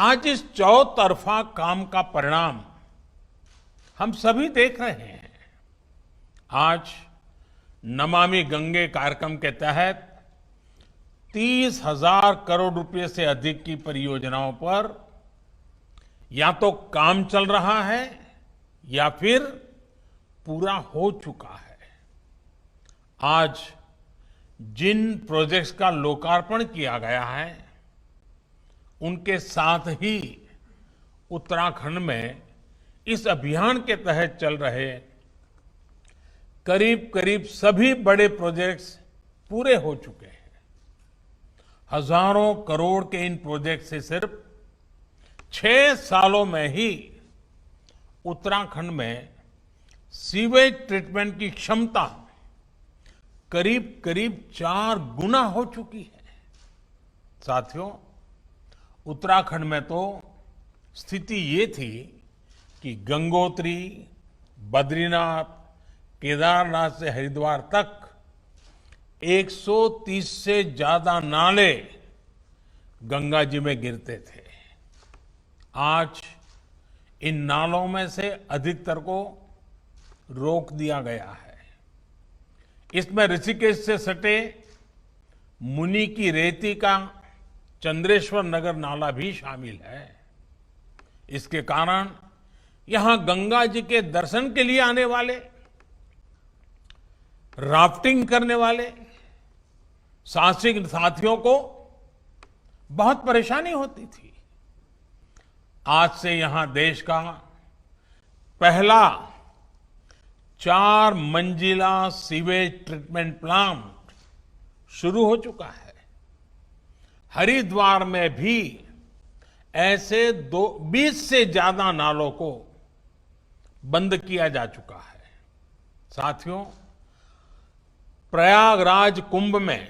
आज इस चौतरफा काम का परिणाम हम सभी देख रहे हैं। आज नमामि गंगे कार्यक्रम के तहत 30,000 करोड़ रुपए से अधिक की परियोजनाओं पर या तो काम चल रहा है या फिर पूरा हो चुका है। आज जिन प्रोजेक्ट्स का लोकार्पण किया गया है, उनके साथ ही उत्तराखंड में इस अभियान के तहत चल रहे करीब करीब सभी बड़े प्रोजेक्ट्स पूरे हो चुके हैं। हजारों करोड़ के इन प्रोजेक्ट से सिर्फ 6 सालों में ही उत्तराखंड में सीवेज ट्रीटमेंट की क्षमता करीब करीब 4 गुना हो चुकी है। साथियों, उत्तराखंड में तो स्थिति ये थी कि गंगोत्री, बद्रीनाथ, केदारनाथ से हरिद्वार तक 130 से ज्यादा नाले गंगा जी में गिरते थे। आज इन नालों में से अधिकतर को रोक दिया गया है। इसमें ऋषिकेश से सटे मुनि की रेती का चंद्रेश्वर नगर नाला भी शामिल है। इसके कारण यहां गंगा जी के दर्शन के लिए आने वाले, राफ्टिंग करने वाले साहसिक साथियों को बहुत परेशानी होती थी। आज से यहां देश का पहला 4 मंजिला सीवेज ट्रीटमेंट प्लांट शुरू हो चुका है। हरिद्वार में भी ऐसे 20 से ज्यादा नालों को बंद किया जा चुका है। साथियों, प्रयागराज कुंभ में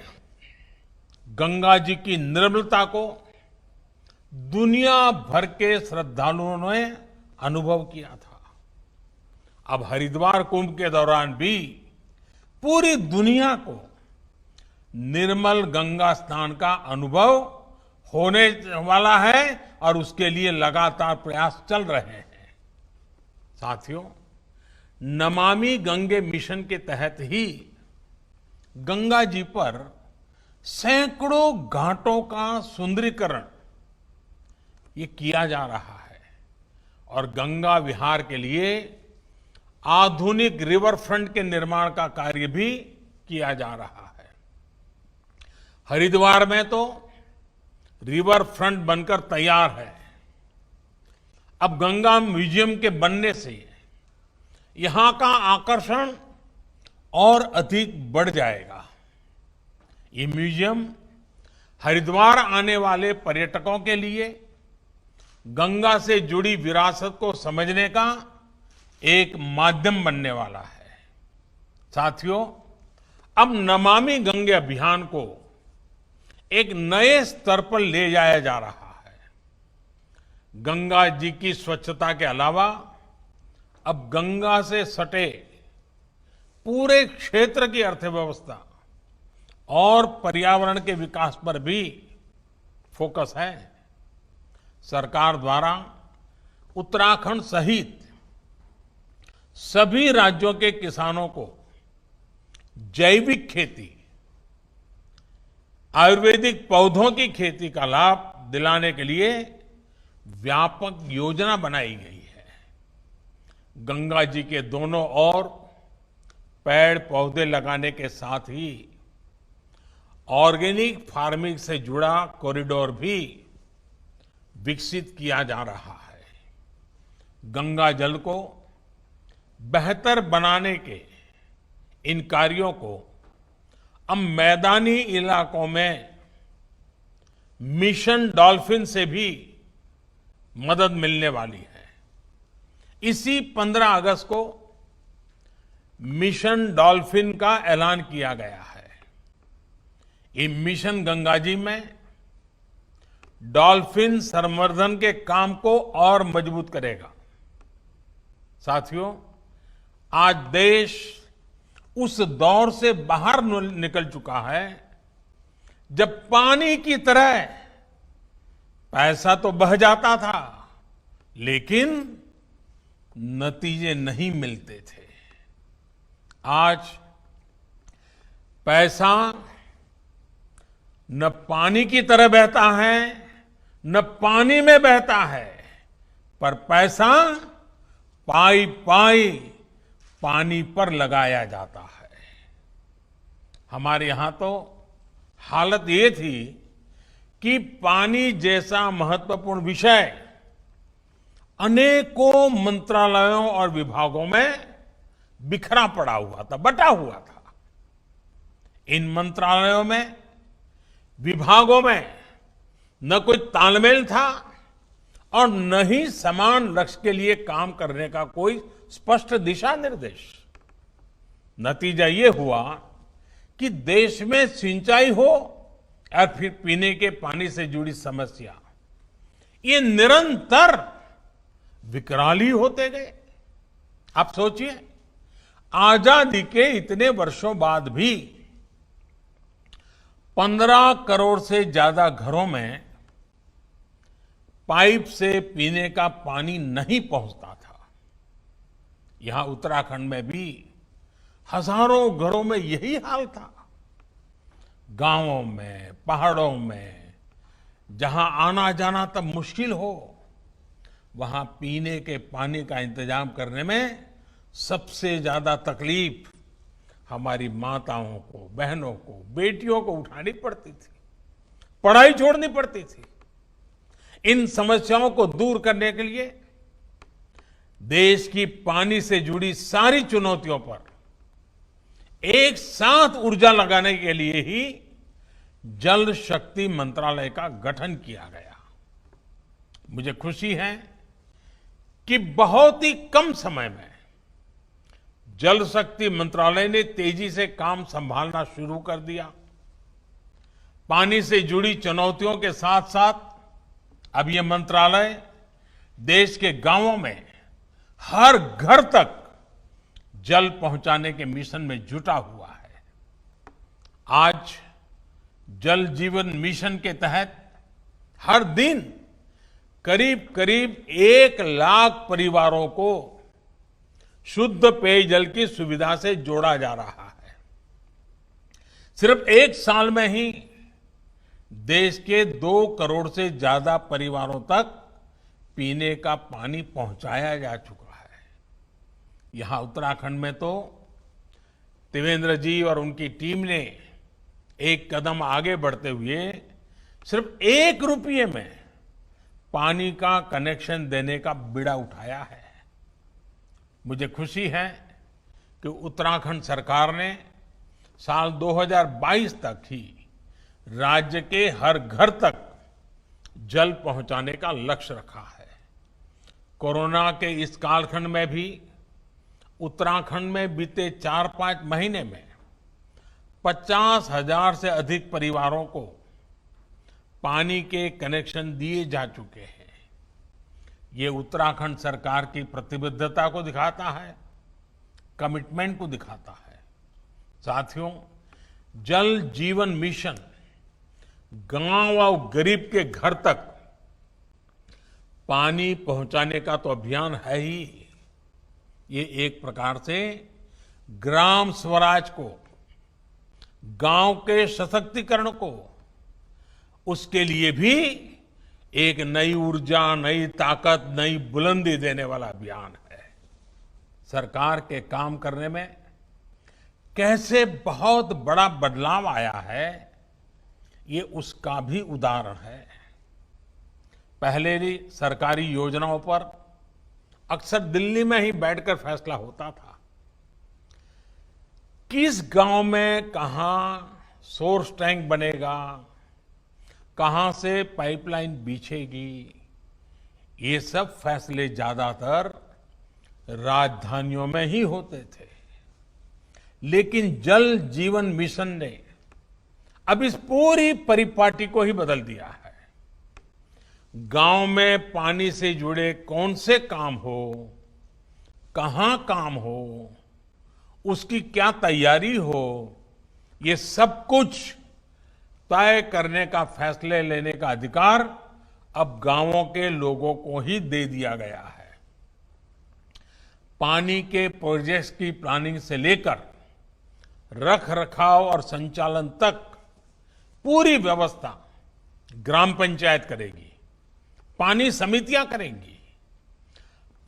गंगा जी की निर्मलता को दुनिया भर के श्रद्धालुओं ने अनुभव किया था। अब हरिद्वार कुंभ के दौरान भी पूरी दुनिया को निर्मल गंगा स्नान का अनुभव होने वाला है और उसके लिए लगातार प्रयास चल रहे हैं। साथियों, नमामि गंगे मिशन के तहत ही गंगा जी पर सैकड़ों घाटों का सुंदरीकरण ये किया जा रहा है और गंगा विहार के लिए आधुनिक रिवर फ्रंट के निर्माण का कार्य भी किया जा रहा है। हरिद्वार में तो रिवर फ्रंट बनकर तैयार है। अब गंगा म्यूजियम के बनने से यहां का आकर्षण और अधिक बढ़ जाएगा। ये म्यूजियम हरिद्वार आने वाले पर्यटकों के लिए गंगा से जुड़ी विरासत को समझने का एक माध्यम बनने वाला है। साथियों, अब नमामि गंगे अभियान को एक नए स्तर पर ले जाया जा रहा है। गंगा जी की स्वच्छता के अलावा अब गंगा से सटे पूरे क्षेत्र की अर्थव्यवस्था और पर्यावरण के विकास पर भी फोकस है। सरकार द्वारा उत्तराखंड सहित सभी राज्यों के किसानों को जैविक खेती, आयुर्वेदिक पौधों की खेती का लाभ दिलाने के लिए व्यापक योजना बनाई गई है। गंगा जी के दोनों ओर पेड़ पौधे लगाने के साथ ही ऑर्गेनिक फार्मिंग से जुड़ा कॉरिडोर भी विकसित किया जा रहा है। गंगा जल को बेहतर बनाने के इन कार्यों को अब मैदानी इलाकों में मिशन डॉल्फिन से भी मदद मिलने वाली है। इसी 15 अगस्त को मिशन डॉल्फिन का ऐलान किया गया है। ये मिशन गंगा जी में डॉल्फिन संवर्धन के काम को और मजबूत करेगा। साथियों, आज देश उस दौर से बाहर निकल चुका है जब पानी की तरह पैसा तो बह जाता था, लेकिन नतीजे नहीं मिलते थे। आज पैसा न पानी की तरह बहता है, न पानी में बहता है, पर पैसा पाई पाई पानी पर लगाया जाता है। हमारे यहां तो हालत ये थी कि पानी जैसा महत्वपूर्ण विषय अनेकों मंत्रालयों और विभागों में बिखरा पड़ा हुआ था, बटा हुआ था। इन मंत्रालयों में, विभागों में न कोई तालमेल था और न ही समान लक्ष्य के लिए काम करने का कोई स्पष्ट दिशा निर्देश। नतीजा ये हुआ कि देश में सिंचाई हो और फिर पीने के पानी से जुड़ी समस्या, ये निरंतर विकराल ही होते गए। आप सोचिए, आजादी के इतने वर्षों बाद भी 15 करोड़ से ज्यादा घरों में पाइप से पीने का पानी नहीं पहुंचता था। यहां उत्तराखंड में भी हजारों घरों में यही हाल था। गांवों में, पहाड़ों में, जहां आना जाना तब मुश्किल हो, वहां पीने के पानी का इंतजाम करने में सबसे ज्यादा तकलीफ हमारी माताओं को, बहनों को, बेटियों को उठानी पड़ती थी, पढ़ाई छोड़नी पड़ती थी। इन समस्याओं को दूर करने के लिए देश की पानी से जुड़ी सारी चुनौतियों पर एक साथ ऊर्जा लगाने के लिए ही जल शक्ति मंत्रालय का गठन किया गया। मुझे खुशी है कि बहुत ही कम समय में जल शक्ति मंत्रालय ने तेजी से काम संभालना शुरू कर दिया। पानी से जुड़ी चुनौतियों के साथ साथ अब ये मंत्रालय देश के गांवों में हर घर तक जल पहुंचाने के मिशन में जुटा हुआ है। आज जल जीवन मिशन के तहत हर दिन करीब करीब 1 लाख परिवारों को शुद्ध पेयजल की सुविधा से जोड़ा जा रहा है। सिर्फ 1 साल में ही देश के 2 करोड़ से ज्यादा परिवारों तक पीने का पानी पहुंचाया जा चुका है। यहां उत्तराखंड में तो त्रिवेंद्र जी और उनकी टीम ने एक कदम आगे बढ़ते हुए सिर्फ 1 रुपये में पानी का कनेक्शन देने का बीड़ा उठाया है। मुझे खुशी है कि उत्तराखंड सरकार ने साल 2022 तक ही राज्य के हर घर तक जल पहुंचाने का लक्ष्य रखा है। कोरोना के इस कालखंड में भी उत्तराखंड में बीते 4-5 महीने में 50,000 से अधिक परिवारों को पानी के कनेक्शन दिए जा चुके हैं। ये उत्तराखंड सरकार की प्रतिबद्धता को दिखाता है, कमिटमेंट को दिखाता है। साथियों, जल जीवन मिशन गांव और गरीब के घर तक पानी पहुंचाने का तो अभियान है ही। ये एक प्रकार से ग्राम स्वराज को, गांव के सशक्तिकरण को, उसके लिए भी एक नई ऊर्जा, नई ताकत, नई बुलंदी देने वाला अभियान है। सरकार के काम करने में कैसे बहुत बड़ा बदलाव आया है, ये उसका भी उदाहरण है। पहले भी सरकारी योजनाओं पर अक्सर दिल्ली में ही बैठकर फैसला होता था। किस गांव में कहां सोर्स टैंक बनेगा, कहां से पाइपलाइन बिछेगी, ये सब फैसले ज्यादातर राजधानियों में ही होते थे। लेकिन जल जीवन मिशन ने अब इस पूरी परिपाटी को ही बदल दिया है। गांव में पानी से जुड़े कौन से काम हो, कहां काम हो, उसकी क्या तैयारी हो, ये सब कुछ तय करने का, फैसले लेने का अधिकार अब गांवों के लोगों को ही दे दिया गया है। पानी के प्रोजेक्ट्स की प्लानिंग से लेकर रख रखाव और संचालन तक पूरी व्यवस्था ग्राम पंचायत करेगी, पानी समितियां करेंगी।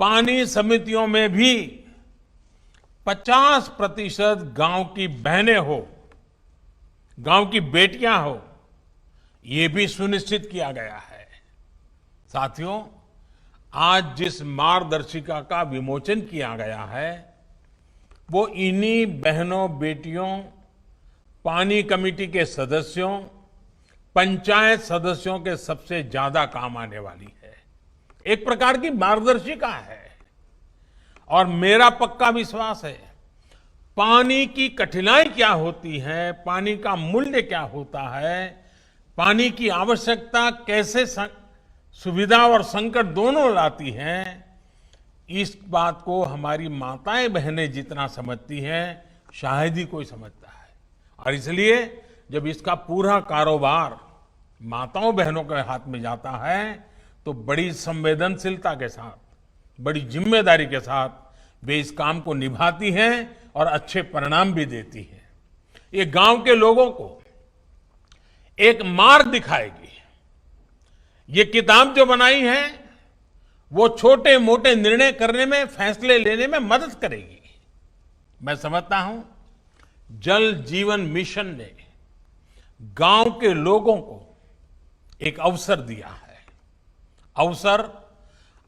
पानी समितियों में भी 50% गांव की बहनें हो, गांव की बेटियां हो, ये भी सुनिश्चित किया गया है। साथियों, आज जिस मार्गदर्शिका का विमोचन किया गया है वो इन्हीं बहनों बेटियों, पानी कमेटी के सदस्यों, पंचायत सदस्यों के सबसे ज्यादा काम आने वाली है। एक प्रकार की मार्गदर्शिका है और मेरा पक्का विश्वास है पानी की कठिनाई क्या होती है, पानी का मूल्य क्या होता है, पानी की आवश्यकता कैसे सुविधा और संकट दोनों लाती है, इस बात को हमारी माताएं बहनें जितना समझती हैं शायद ही कोई समझता है। और इसलिए जब इसका पूरा कारोबार माताओं बहनों के हाथ में जाता है तो बड़ी संवेदनशीलता के साथ, बड़ी जिम्मेदारी के साथ वे इस काम को निभाती हैं और अच्छे परिणाम भी देती हैं। ये गांव के लोगों को एक मार्ग दिखाएगी। ये किताब जो बनाई है वो छोटे मोटे निर्णय करने में, फैसले लेने में मदद करेगी। मैं समझता हूं जल जीवन मिशन ने गांव के लोगों को एक अवसर दिया है। अवसर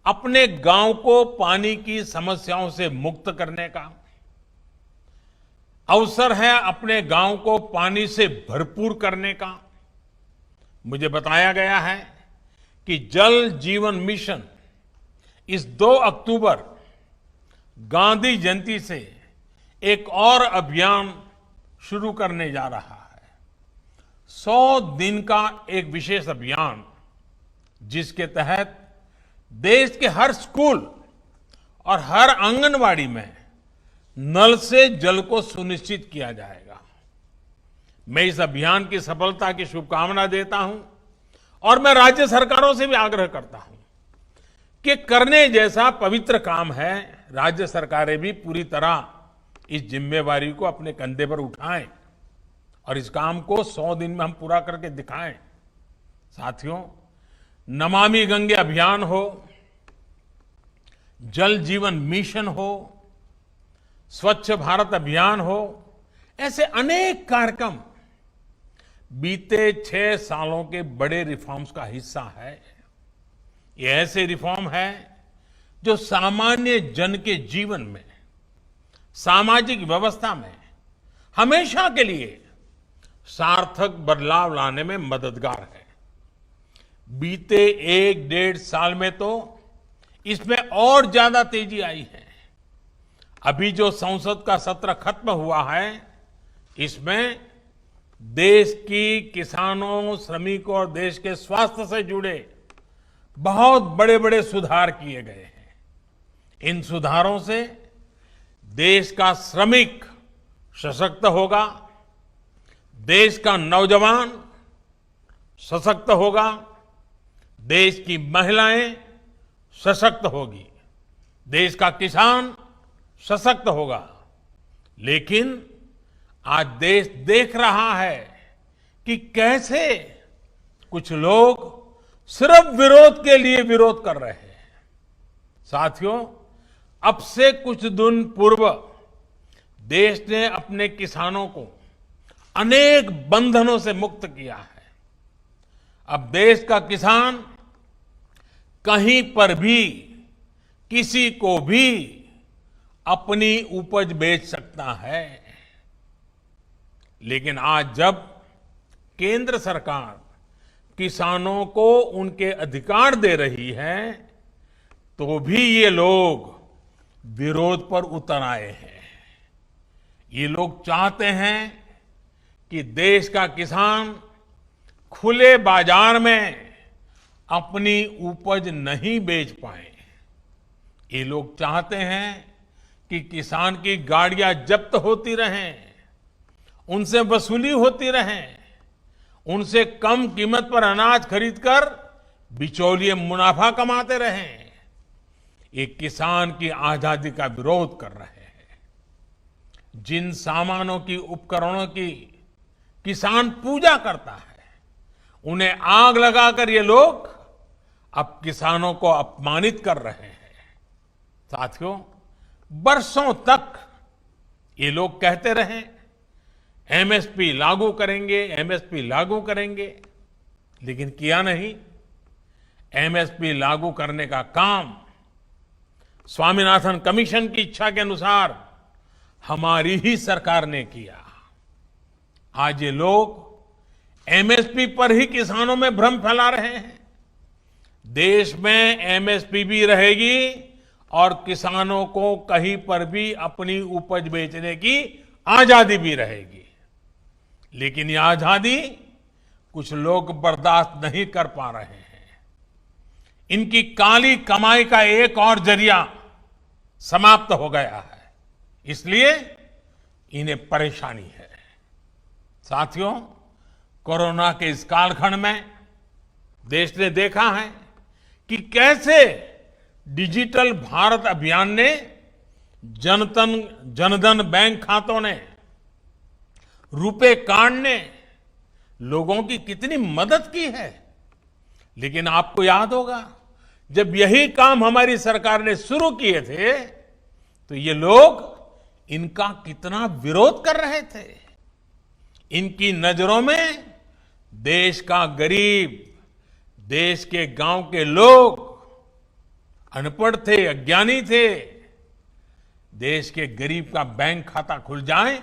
अपने गांव को पानी की समस्याओं से मुक्त करने का, अवसर है अपने गांव को पानी से भरपूर करने का। मुझे बताया गया है कि जल जीवन मिशन इस 2 अक्टूबर गांधी जयंती से एक और अभियान शुरू करने जा रहा है। 100 दिन का एक विशेष अभियान जिसके तहत देश के हर स्कूल और हर आंगनवाड़ी में नल से जल को सुनिश्चित किया जाएगा। मैं इस अभियान की सफलता की शुभकामना देता हूं और मैं राज्य सरकारों से भी आग्रह करता हूं कि करने जैसा पवित्र काम है, राज्य सरकारें भी पूरी तरह इस जिम्मेवारी को अपने कंधे पर उठाएं और इस काम को 100 दिन में हम पूरा करके दिखाएं। साथियों, नमामि गंगे अभियान हो, जल जीवन मिशन हो, स्वच्छ भारत अभियान हो, ऐसे अनेक कार्यक्रम बीते 6 सालों के बड़े रिफॉर्म्स का हिस्सा है। ये ऐसे रिफॉर्म है जो सामान्य जन के जीवन में, सामाजिक व्यवस्था में हमेशा के लिए सार्थक बदलाव लाने में मददगार है। बीते 1-1.5 साल में तो इसमें और ज्यादा तेजी आई है। अभी जो संसद का सत्र खत्म हुआ है, इसमें देश की किसानों, श्रमिकों और देश के स्वास्थ्य से जुड़े बहुत बड़े बड़े सुधार किए गए हैं। इन सुधारों से देश का श्रमिक सशक्त होगा, देश का नौजवान सशक्त होगा, देश की महिलाएं सशक्त होगी, देश का किसान सशक्त होगा। लेकिन आज देश देख रहा है कि कैसे कुछ लोग सिर्फ विरोध के लिए विरोध कर रहे हैं। साथियों, अब से कुछ दिन पूर्व देश ने अपने किसानों को अनेक बंधनों से मुक्त किया है। अब देश का किसान कहीं पर भी, किसी को भी अपनी उपज बेच सकता है। लेकिन आज जब केंद्र सरकार किसानों को उनके अधिकार दे रही है, तो भी ये लोग विरोध पर उतर आए हैं। ये लोग चाहते हैं कि देश का किसान खुले बाजार में अपनी उपज नहीं बेच पाए। ये लोग चाहते हैं कि किसान की गाड़ियां जब्त होती रहें, उनसे वसूली होती रहे, उनसे कम कीमत पर अनाज खरीदकर बिचौलिए मुनाफा कमाते रहे, ये किसान की आजादी का विरोध कर रहे हैं। जिन सामानों की, उपकरणों की किसान पूजा करता है, उन्हें आग लगाकर ये लोग अब किसानों को अपमानित कर रहे हैं। साथियों, बरसों तक ये लोग कहते रहे एमएसपी लागू करेंगे, एमएसपी लागू करेंगे, लेकिन किया नहीं। एमएसपी लागू करने का काम स्वामीनाथन कमीशन की इच्छा के अनुसार हमारी ही सरकार ने किया। आज ये लोग एमएसपी पर ही किसानों में भ्रम फैला रहे हैं। देश में एमएसपी भी रहेगी और किसानों को कहीं पर भी अपनी उपज बेचने की आजादी भी रहेगी। लेकिन ये आजादी कुछ लोग बर्दाश्त नहीं कर पा रहे हैं। इनकी काली कमाई का एक और जरिया समाप्त हो गया है, इसलिए इन्हें परेशानी है। साथियों, कोरोना के इस कालखंड में देश ने देखा है कि कैसे डिजिटल भारत अभियान ने जनधन बैंक खातों ने, रुपे कार्ड ने लोगों की कितनी मदद की है। लेकिन आपको याद होगा, जब यही काम हमारी सरकार ने शुरू किए थे तो ये लोग इनका कितना विरोध कर रहे थे। इनकी नजरों में देश का गरीब, देश के गांव के लोग अनपढ़ थे, अज्ञानी थे। देश के गरीब का बैंक खाता खुल जाए,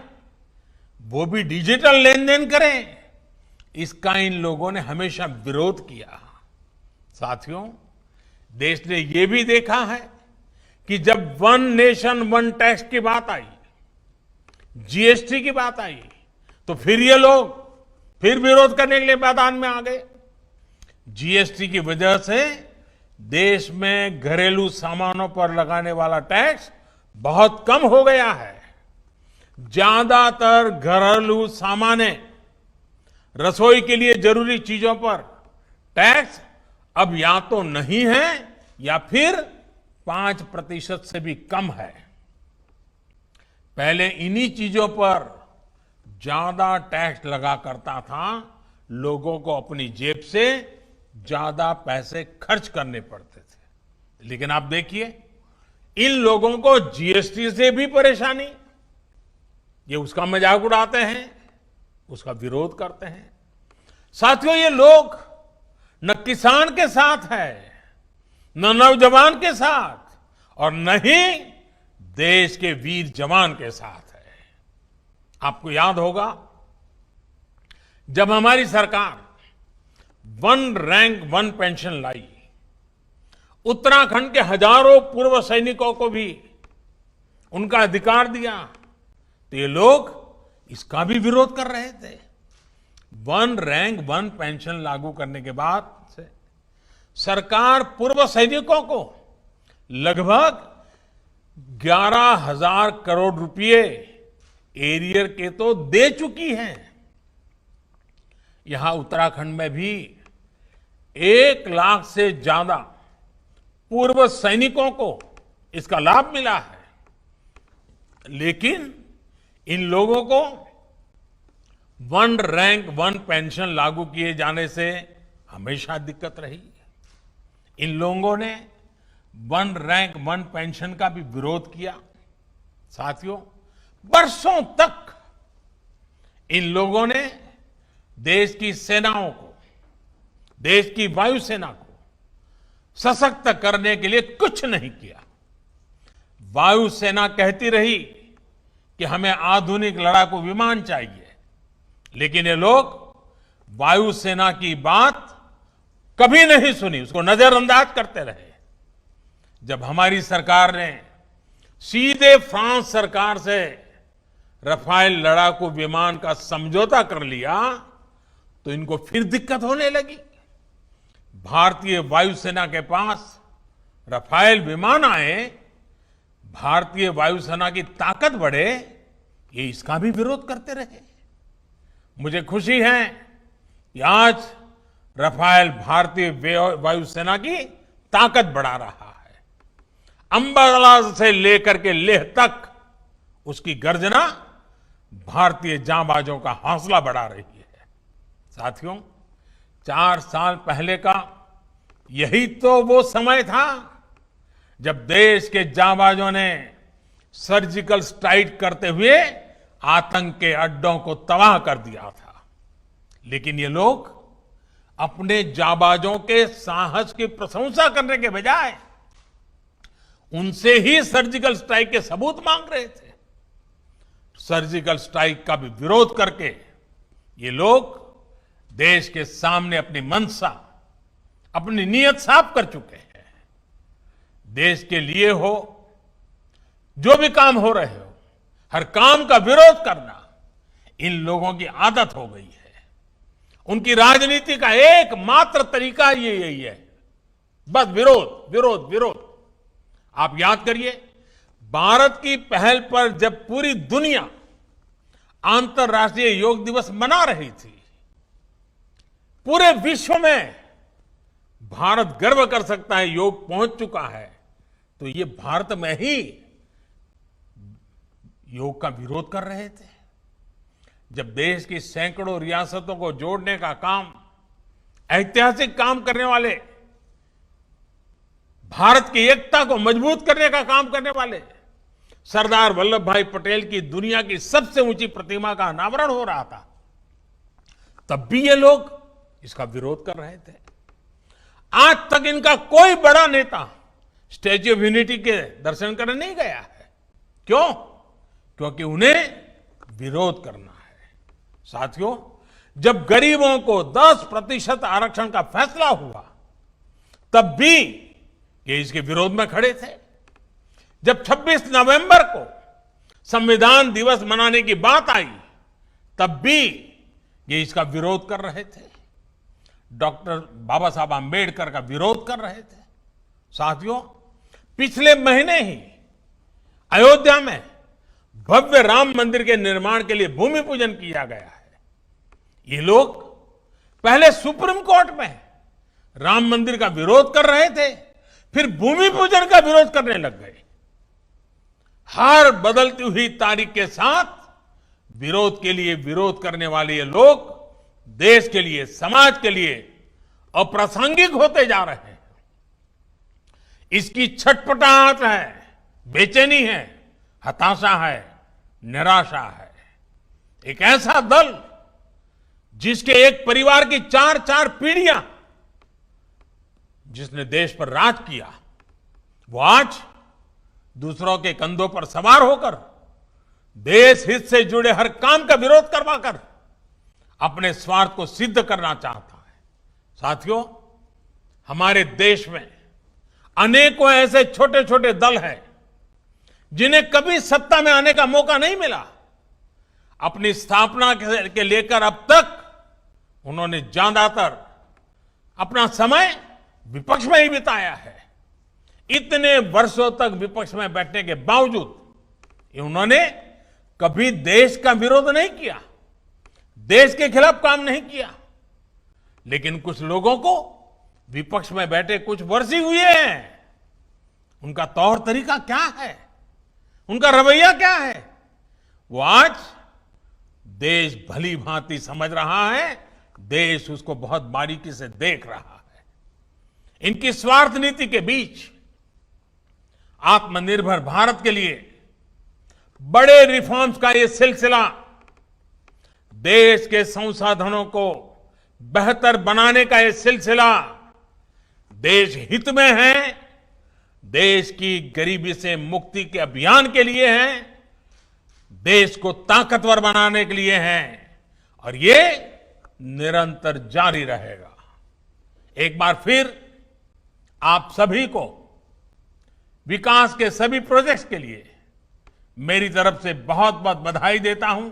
वो भी डिजिटल लेन देन करें, इसका इन लोगों ने हमेशा विरोध किया। साथियों, देश ने ये भी देखा है कि जब वन नेशन वन टैक्स की बात आई, जीएसटी की बात आई, तो फिर ये लोग फिर विरोध करने के लिए मैदान में आ गए। जीएसटी की वजह से देश में घरेलू सामानों पर लगाने वाला टैक्स बहुत कम हो गया है। ज्यादातर घरेलू सामान, रसोई के लिए जरूरी चीजों पर टैक्स अब या तो नहीं है या फिर 5% से भी कम है। पहले इन्हीं चीजों पर ज्यादा टैक्स लगा करता था, लोगों को अपनी जेब से ज्यादा पैसे खर्च करने पड़ते थे। लेकिन आप देखिए, इन लोगों को जीएसटी से भी परेशानी, ये उसका मजाक उड़ाते हैं, उसका विरोध करते हैं। साथियों, ये लोग न किसान के साथ है, न नौजवान के साथ, और न ही देश के वीर जवान के साथ है। आपको याद होगा, जब हमारी सरकार वन रैंक वन पेंशन लाई, उत्तराखंड के हजारों पूर्व सैनिकों को भी उनका अधिकार दिया, तो ये लोग इसका भी विरोध कर रहे थे। वन रैंक वन पेंशन लागू करने के बाद से सरकार पूर्व सैनिकों को लगभग 11,000 करोड़ रुपए एरियर के तो दे चुकी है। यहां उत्तराखंड में भी 1 लाख से ज्यादा पूर्व सैनिकों को इसका लाभ मिला है। लेकिन इन लोगों को वन रैंक वन पेंशन लागू किए जाने से हमेशा दिक्कत रही। इन लोगों ने वन रैंक वन पेंशन का भी विरोध किया। साथियों, बरसों तक इन लोगों ने देश की सेनाओं को, देश की वायुसेना को सशक्त करने के लिए कुछ नहीं किया। वायुसेना कहती रही कि हमें आधुनिक लड़ाकू विमान चाहिए, लेकिन ये लोग वायुसेना की बात कभी नहीं सुनी, उसको नजरअंदाज करते रहे। जब हमारी सरकार ने सीधे फ्रांस सरकार से रफाल लड़ाकू विमान का समझौता कर लिया, तो इनको फिर दिक्कत होने लगी। भारतीय वायुसेना के पास रफाल विमान आए, भारतीय वायुसेना की ताकत बढ़े, ये इसका भी विरोध करते रहे। मुझे खुशी है कि आज रफाल भारतीय वायुसेना की ताकत बढ़ा रहा है। अंबाला से लेकर के लेह तक उसकी गर्जना भारतीय जांबाजों का हौसला बढ़ा रही है। साथियों, 4 साल पहले का यही तो वो समय था जब देश के जांबाजों ने सर्जिकल स्ट्राइक करते हुए आतंक के अड्डों को तबाह कर दिया था। लेकिन ये लोग अपने जांबाजों के साहस की प्रशंसा करने के बजाय उनसे ही सर्जिकल स्ट्राइक के सबूत मांग रहे थे। सर्जिकल स्ट्राइक का भी विरोध करके ये लोग देश के सामने अपनी मंशा, अपनी नीयत साफ कर चुके हैं। देश के लिए हो, जो भी काम हो रहे हो, हर काम का विरोध करना इन लोगों की आदत हो गई है। उनकी राजनीति का एकमात्र तरीका ये यही है, बस विरोध विरोध विरोध। आप याद करिए, भारत की पहल पर जब पूरी दुनिया अंतर्राष्ट्रीय योग दिवस मना रही थी, पूरे विश्व में भारत गर्व कर सकता है योग पहुंच चुका है, तो ये भारत में ही योग का विरोध कर रहे थे। जब देश की सैकड़ों रियासतों को जोड़ने का काम, ऐतिहासिक काम करने वाले, भारत की एकता को मजबूत करने का काम करने वाले सरदार वल्लभ भाई पटेल की दुनिया की सबसे ऊंची प्रतिमा का अनावरण हो रहा था, तब भी ये लोग इसका विरोध कर रहे थे। आज तक इनका कोई बड़ा नेता स्टैच्यू ऑफ यूनिटी के दर्शन करने नहीं गया है। क्यों? क्योंकि उन्हें विरोध करना है। साथियों, जब गरीबों को 10% आरक्षण का फैसला हुआ, तब भी ये इसके विरोध में खड़े थे। जब 26 नवंबर को संविधान दिवस मनाने की बात आई, तब भी ये इसका विरोध कर रहे थे। डॉक्टर बाबा साहब आंबेडकर का विरोध कर रहे थे। साथियों, पिछले महीने ही अयोध्या में भव्य राम मंदिर के निर्माण के लिए भूमि पूजन किया गया है। ये लोग पहले सुप्रीम कोर्ट में राम मंदिर का विरोध कर रहे थे, फिर भूमि पूजन का विरोध करने लग गए। हर बदलती हुई तारीख के साथ विरोध के लिए विरोध करने वाले ये लोग देश के लिए, समाज के लिए अप्रासंगिक होते जा रहे हैं। इसकी छटपटाहट है, बेचैनी है, हताशा है, निराशा है। एक ऐसा दल जिसके एक परिवार की 4-4 पीढ़ियां जिसने देश पर राज किया, वो आज दूसरों के कंधों पर सवार होकर देश हित से जुड़े हर काम का विरोध करवाकर अपने स्वार्थ को सिद्ध करना चाहता है। साथियों, हमारे देश में अनेकों ऐसे छोटे छोटे दल हैं जिन्हें कभी सत्ता में आने का मौका नहीं मिला। अपनी स्थापना के लेकर अब तक उन्होंने ज्यादातर अपना समय विपक्ष में ही बिताया है। इतने वर्षों तक विपक्ष में बैठने के बावजूद उन्होंने कभी देश का विरोध नहीं किया, देश के खिलाफ काम नहीं किया। लेकिन कुछ लोगों को विपक्ष में बैठे कुछ वर्ष ही हुए हैं, उनका तौर तरीका क्या है, उनका रवैया क्या है, वो आज देश भली भांति समझ रहा है, देश उसको बहुत बारीकी से देख रहा है। इनकी स्वार्थ नीति के बीच आत्मनिर्भर भारत के लिए बड़े रिफॉर्म्स का ये सिलसिला देश के संसाधनों को बेहतर बनाने का ये सिलसिला देश हित में है, देश की गरीबी से मुक्ति के अभियान के लिए है, देश को ताकतवर बनाने के लिए है और ये निरंतर जारी रहेगा। एक बार फिर आप सभी को विकास के सभी प्रोजेक्ट्स के लिए मेरी तरफ से बहुत बहुत बधाई देता हूं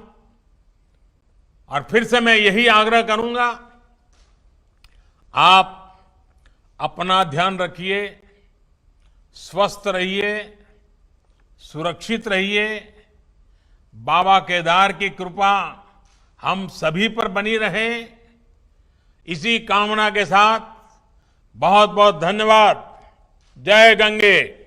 और फिर से मैं यही आग्रह करूंगा, आप अपना ध्यान रखिए, स्वस्थ रहिए, सुरक्षित रहिए। बाबा केदार की कृपा हम सभी पर बनी रहे। इसी कामना के साथ बहुत बहुत धन्यवाद। जय गंगे।